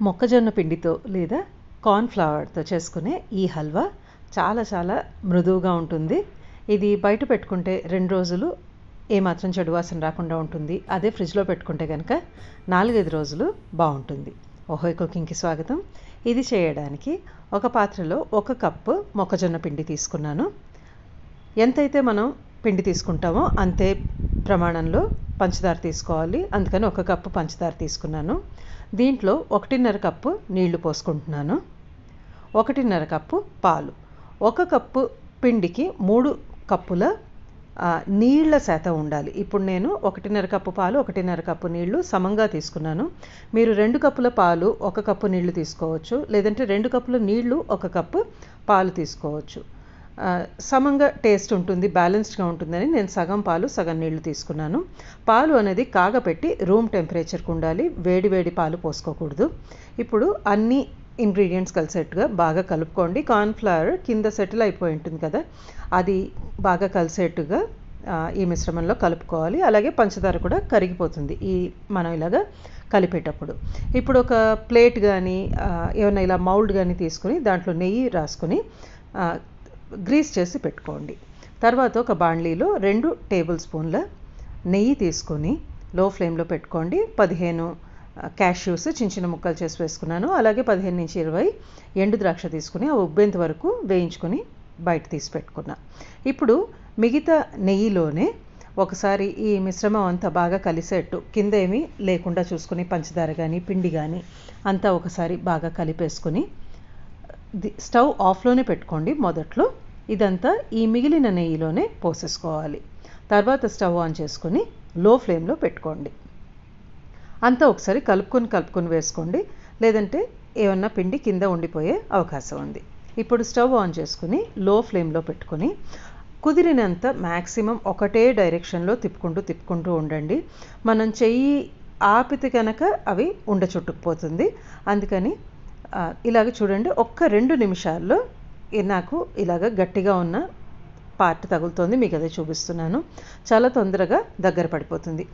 మొక్కజొన్న పిండితో లేదా కార్న్ ఫ్లవర్తో చేసుకునే ఈ హల్వా చాలా చాలా మృదువుగా ఉంటుంది. ఇది బయట పెట్టుకుంటే 2 రోజులు ఏమాత్రం చెడు వాసన రాకుండా ఉంటుంది. అదే ఫ్రిడ్జ్లో పెట్టుకుంటే కనుక 4-5 రోజులు బాగుంటుంది. ఓహోయ్ కుకింగ్కి స్వాగతం. ఇది చేయడానికి ఒక పాత్రలో 1 కప్పు మొక్కజొన్న పిండి తీసుకున్నాను. ఎంతైతే మనం పిండి తీసుకుంటామో అంతే ప్రమాణంలో పంచదార తీసుకోవాలి. అందుకని 1 కప్పు పంచదార తీసుకున్నాను. దీంట్లో 1.5 కప్పు నీళ్లు పోసుకుంటున్నాను. 1.5 కప్పు పాలు. 1 కప్పు పిండికి 3 కప్పుల నీళ్ల శాతం ఉండాలి. ఇప్పుడు నేను 1.5 కప్పు పాలు 1.5 కప్పు నీళ్లు సమంగా తీసుకున్నాను. మీరు 2 కప్పుల పాలు 1 కప్పు నీళ్లు తీసుకోవచ్చు, లేదంటే 2 కప్పుల నీళ్లు 1 కప్పు పాలు తీసుకోవచ్చు. సమంగా టేస్ట్ ఉంటుంది, బ్యాలెన్స్డ్గా ఉంటుందని నేను సగం పాలు సగం నీళ్లు తీసుకున్నాను. పాలు అనేది కాగపెట్టి రూమ్ టెంపరేచర్కి ఉండాలి, వేడి వేడి పాలు పోసుకోకూడదు. ఇప్పుడు అన్ని ఇంగ్రీడియంట్స్ కలిసేట్టుగా బాగా కలుపుకోండి. కార్న్ ఫ్లవర్ కింద సెటిల్ అయిపోయి ఉంటుంది కదా, అది బాగా కలిసేట్టుగా ఈ మిశ్రమంలో కలుపుకోవాలి. అలాగే పంచదార కూడా కరిగిపోతుంది మనం ఇలాగా కలిపేటప్పుడు. ఇప్పుడు ఒక ప్లేట్ కానీ ఏమైనా ఇలా మౌల్డ్ కానీ తీసుకుని దాంట్లో నెయ్యి రాసుకొని గ్రీస్ చేసి పెట్టుకోండి. తర్వాత ఒక బాండ్లీలో 2 టేబుల్ స్పూన్ల నెయ్యి తీసుకొని లో ఫ్లేమ్లో పెట్టుకోండి. 15 క్యాష్యూస్ చిన్న చిన్న ముక్కలు చేసి వేసుకున్నాను. అలాగే 15-20 ఎండు ద్రాక్ష తీసుకుని అవి ఉబ్బేంత వరకు వేయించుకొని బయట తీసి పెట్టుకున్నా. ఇప్పుడు మిగతా నెయ్యిలోనే ఒకసారి ఈ మిశ్రమం అంతా బాగా కలిసేట్టు కింద ఏమీ లేకుండా చూసుకుని పంచదార కానీ పిండి కానీ అంతా ఒకసారి బాగా కలిపేసుకుని స్టవ్ ఆఫ్లోనే పెట్టుకోండి. మొదట్లో ఇదంతా ఈ మిగిలిన నెయ్యిలోనే పోసేసుకోవాలి. తర్వాత స్టవ్ ఆన్ చేసుకొని లో ఫ్లేమ్లో పెట్టుకోండి. అంతా ఒకసారి కలుపుకొని వేసుకోండి, లేదంటే ఏమన్నా పిండి కింద ఉండిపోయే అవకాశం ఉంది. ఇప్పుడు స్టవ్ ఆన్ చేసుకుని లో ఫ్లేమ్లో పెట్టుకొని కుదిరినంత మ్యాక్సిమం ఒకటే డైరెక్షన్లో తిప్పుకుంటూ ఉండండి. మనం చెయ్యి ఆపితే కనుక అవి చుట్టుకుపోతుంది. అందుకని ఇలాగ చూడండి, 1-2 నిమిషాల్లో నాకు ఇలాగ గట్టిగా ఉన్న పార్ట్ తగులుతోంది. మీకు అదే చూపిస్తున్నాను. చాలా తొందరగా దగ్గర పడిపోతుంది.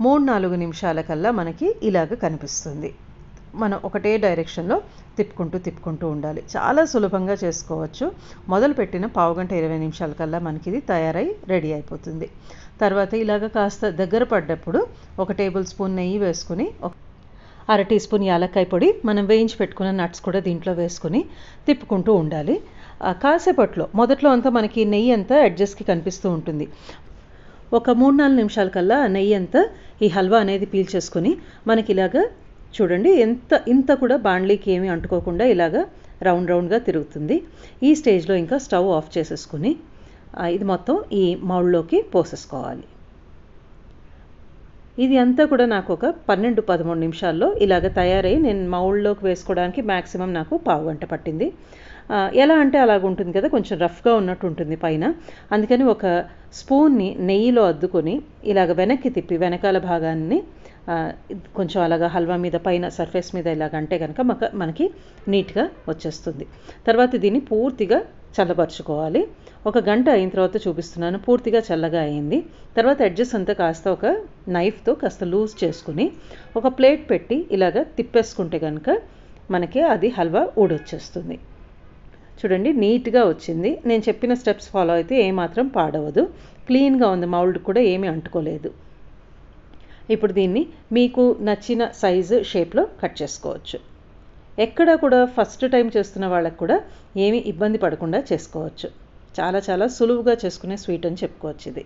3-4 నిమిషాల కల్లా మనకి ఇలాగ కనిపిస్తుంది. మనం ఒకటే డైరెక్షన్లో తిప్పుకుంటూ ఉండాలి. చాలా సులభంగా చేసుకోవచ్చు. మొదలుపెట్టిన 15-20 నిమిషాల కల్లా మనకి ఇది తయారై రెడీ అయిపోతుంది. తర్వాత ఇలాగ కాస్త దగ్గర పడ్డప్పుడు 1 టేబుల్ స్పూన్ నెయ్యి వేసుకుని 1/2 టీ స్పూన్ యాలక్కాయ పొడి, మనం వేయించి పెట్టుకున్న నట్స్ కూడా దీంట్లో వేసుకుని తిప్పుకుంటూ ఉండాలి. కాసేపట్లో మొదట్లో అంతా మనకి నెయ్యి అంతా ఎడ్జెస్కి కనిపిస్తూ ఉంటుంది. ఒక 3-4 నిమిషాల కల్లా నెయ్యి అంతా ఈ హల్వా అనేది పీల్చేసుకొని మనకి ఇలాగా చూడండి, ఇంత కూడా బాండ్లీకి ఏమీ అంటుకోకుండా ఇలాగా రౌండ్గా తిరుగుతుంది. ఈ స్టేజ్లో ఇంకా స్టవ్ ఆఫ్ చేసేసుకుని ఇది మొత్తం ఈ మౌల్డ్లోకి పోసేసుకోవాలి. ఇది అంతా కూడా నాకు ఒక 12-13 నిమిషాల్లో ఇలాగ తయారై నేను మౌల్డ్లోకి వేసుకోవడానికి మ్యాక్సిమం నాకు 1/2 గంట పట్టింది. ఎలా అంటే అలాగుంటుంది కదా, కొంచెం రఫ్గా ఉన్నట్టు ఉంటుంది పైన. అందుకని ఒక స్పూన్ని నెయ్యిలో అద్దుకొని ఇలాగ వెనక్కి తిప్పి వెనకాల భాగాన్ని కొంచెం అలాగా హల్వా మీద పైన సర్ఫేస్ మీద ఇలాగ అంటే కనుక మనకి నీట్గా వచ్చేస్తుంది. తర్వాత దీన్ని పూర్తిగా చల్లబరుచుకోవాలి. 1 గంట అయిన తర్వాత చూపిస్తున్నాను. పూర్తిగా చల్లగా అయింది. తర్వాత ఎడ్జెస్ అంతా కాస్త ఒక నైఫ్తో కాస్త లూజ్ చేసుకుని ఒక ప్లేట్ పెట్టి ఇలాగ తిప్పేసుకుంటే కనుక మనకి అది హల్వా ఊడొచ్చేస్తుంది. చూడండి, నీట్గా వచ్చింది. నేను చెప్పిన స్టెప్స్ ఫాలో అయితే ఏమాత్రం పాడవదు. క్లీన్గా ఉంది, మౌల్డ్ కూడా ఏమీ అంటుకోలేదు. ఇప్పుడు దీన్ని మీకు నచ్చిన సైజు షేప్లో కట్ చేసుకోవచ్చు. ఎక్కడ కూడా ఫస్ట్ టైం చేస్తున్న వాళ్ళకు కూడా ఏమీ ఇబ్బంది పడకుండా చేసుకోవచ్చు. చాలా చాలా సులువుగా చేసుకునే స్వీట్ అని చెప్పుకోవచ్చు. ఇది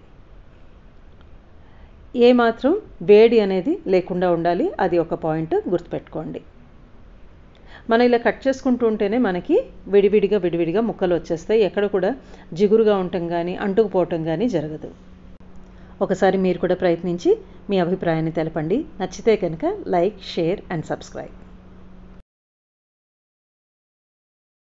ఏమాత్రం వేడి అనేది లేకుండా ఉండాలి, అది ఒక పాయింట్ గుర్తుపెట్టుకోండి. మనం ఇలా కట్ చేసుకుంటూ ఉంటేనే మనకి విడివిడిగా ముక్కలు వచ్చేస్తాయి. ఎక్కడ కూడా జిగురుగా ఉండటం కానీ అంటుకుపోవటం కానీ జరగదు. ఒకసారి మీరు కూడా ప్రయత్నించి మీ అభిప్రాయాన్ని తెలపండి. నచ్చితే కనుక లైక్, షేర్ అండ్ సబ్స్క్రైబ్.